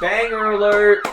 Banger alert!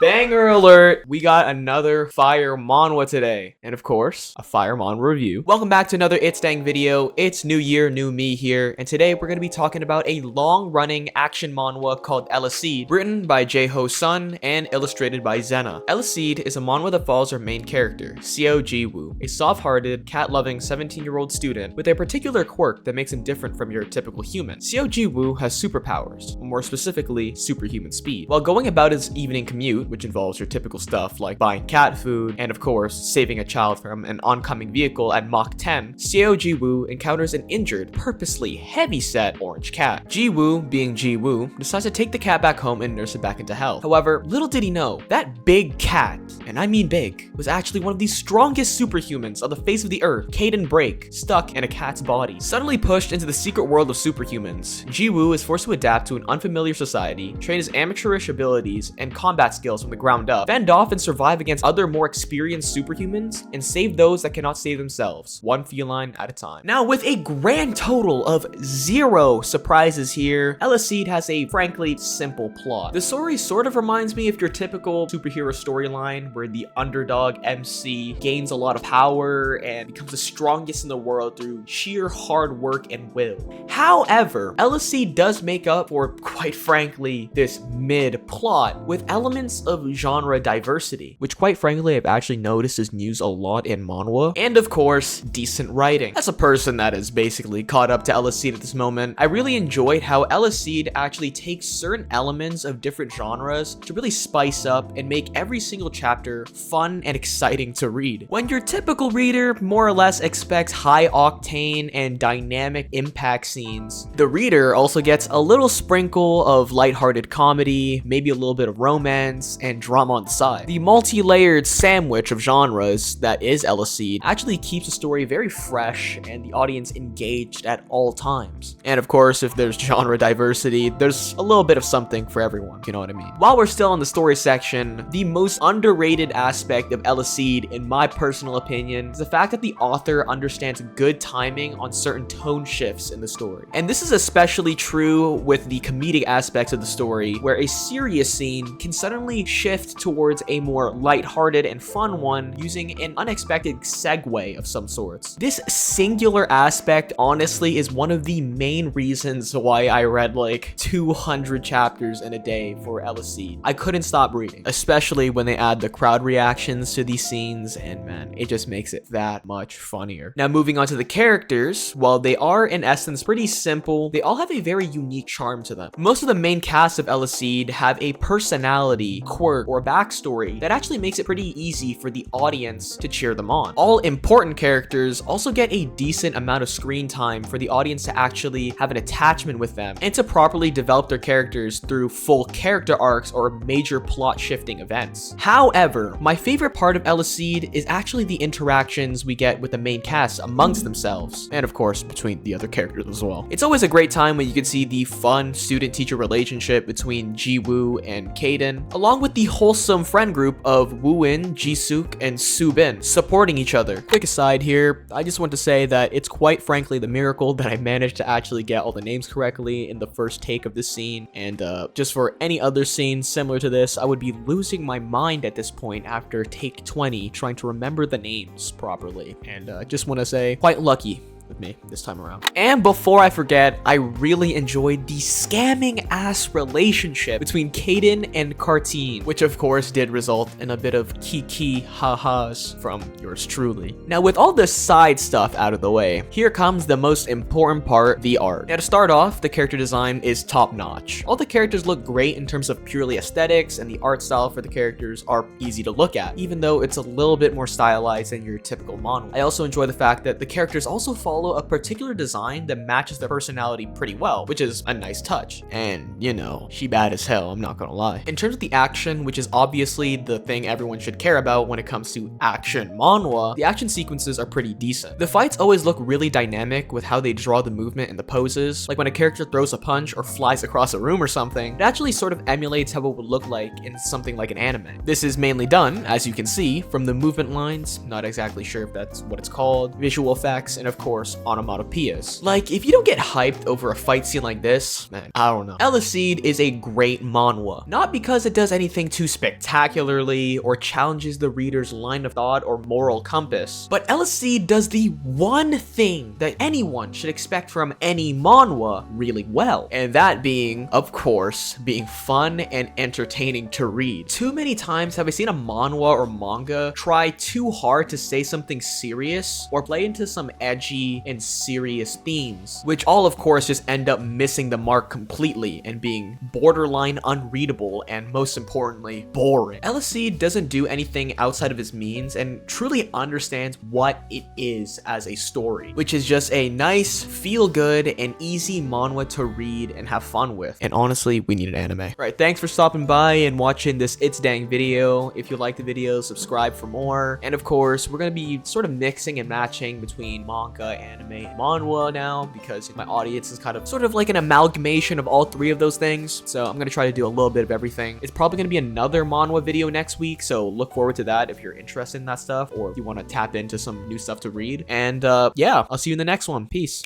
Banger alert! We got another fire manhwa today. And of course, a fire manhwa review. Welcome back to another ItsDang video. It's new year, new me here. And today we're going to be talking about a long-running action manhwa called Eleceed, written by Jae-ho Sun and illustrated by Zena. Eleceed is a manhwa that follows our main character, Seo Ji-woo, a soft-hearted, cat-loving 17-year-old student with a particular quirk that makes him different from your typical human. Seo Ji-woo has superpowers, more specifically, superhuman speed. While going about his evening commute, which involves your typical stuff like buying cat food and of course saving a child from an oncoming vehicle at Mach 10, Seo Ji-woo encounters an injured, purposely heavy-set orange cat. Ji-woo, being Ji-woo, decides to take the cat back home and nurse it back into health. However, little did he know, that big cat, and I mean big, was actually one of the strongest superhumans on the face of the earth, Caden Break, stuck in a cat's body. Suddenly pushed into the secret world of superhumans, Ji-woo is forced to adapt to an unfamiliar society, train his amateurish abilities and combat skills from the ground up, fend off and survive against other more experienced superhumans, and save those that cannot save themselves, one feline at a time. Now, with a grand total of 0 surprises here, Eleceed has a frankly simple plot. The story sort of reminds me of your typical superhero storyline where the underdog MC gains a lot of power and becomes the strongest in the world through sheer hard work and will. However, Eleceed does make up for, quite frankly, this mid-plot with elements of genre diversity, which quite frankly I've actually noticed is used a lot in manhwa, and of course, decent writing. As a person that is basically caught up to Eleceed at this moment, I really enjoyed how Eleceed actually takes certain elements of different genres to really spice up and make every single chapter fun and exciting to read. When your typical reader more or less expects high octane and dynamic impact scenes, the reader also gets a little sprinkle of lighthearted comedy, maybe a little bit of romance, and drama on the side. The multi-layered sandwich of genres that is Eleceed actually keeps the story very fresh and the audience engaged at all times. And of course, if there's genre diversity, there's a little bit of something for everyone, you know what I mean? While we're still in the story section, the most underrated aspect of Eleceed, in my personal opinion, is the fact that the author understands good timing on certain tone shifts in the story. And this is especially true with the comedic aspects of the story, where a serious scene can suddenly shift towards a more lighthearted and fun one using an unexpected segue of some sorts. This singular aspect honestly is one of the main reasons why I read like 200 chapters in a day for Eleceed. I couldn't stop reading, especially when they add the crowd reactions to these scenes, and man, it just makes it that much funnier. Now moving on to the characters, while they are in essence pretty simple, they all have a very unique charm to them. Most of the main cast of Eleceed have a personality, quirk, or backstory that actually makes it pretty easy for the audience to cheer them on. All important characters also get a decent amount of screen time for the audience to actually have an attachment with them and to properly develop their characters through full character arcs or major plot shifting events. However, my favorite part of Eleceed is actually the interactions we get with the main cast amongst themselves, and of course between the other characters as well. It's always a great time when you can see the fun student-teacher relationship between Ji-woo and Caden, along with the wholesome friend group of Woo-in, Ji-suk, and Soo-bin supporting each other. Quick aside here, I just want to say that it's quite frankly the miracle that I managed to actually get all the names correctly in the first take of this scene, and just for any other scene similar to this, I would be losing my mind at this point after take 20 trying to remember the names properly, and just want to say quite lucky with me this time around. And before I forget, I really enjoyed the scamming ass relationship between Caden and Kartine, which of course did result in a bit of kiki ha-has from yours truly. Now with all this side stuff out of the way, here comes the most important part, the art. Now to start off, the character design is top notch. All the characters look great in terms of purely aesthetics, and the art style for the characters are easy to look at, even though it's a little bit more stylized than your typical manhwa. I also enjoy the fact that the characters also follow a particular design that matches their personality pretty well, which is a nice touch. And you know, she bad as hell, I'm not gonna lie. In terms of the action, which is obviously the thing everyone should care about when it comes to action manhwa, the action sequences are pretty decent. The fights always look really dynamic with how they draw the movement and the poses. Like when a character throws a punch or flies across a room or something, it actually sort of emulates how it would look like in something like an anime. This is mainly done, as you can see, from the movement lines, not exactly sure if that's what it's called, visual effects, and of course course, onomatopoeias. Like, if you don't get hyped over a fight scene like this, man, I don't know. Eleceed is a great manhwa. Not because it does anything too spectacularly or challenges the reader's line of thought or moral compass, but Eleceed does the one thing that anyone should expect from any manhwa really well, and that being, of course, being fun and entertaining to read. Too many times have I seen a manhwa or manga try too hard to say something serious or play into some edgy and serious themes, which all of course just end up missing the mark completely and being borderline unreadable and most importantly, boring. Eleceed doesn't do anything outside of his means and truly understands what it is as a story, which is just a nice, feel-good, and easy manhwa to read and have fun with. And honestly, we need an anime. All right, thanks for stopping by and watching this ItsDang video. If you like the video, subscribe for more. And of course, we're gonna be sort of mixing and matching between manga, anime, and manhwa now because my audience is kind of sort of like an amalgamation of all three of those things. So I'm gonna try to do a little bit of everything. It's probably gonna be another manhwa video next week, so look forward to that if you're interested in that stuff or if you want to tap into some new stuff to read. And yeah, I'll see you in the next one. Peace.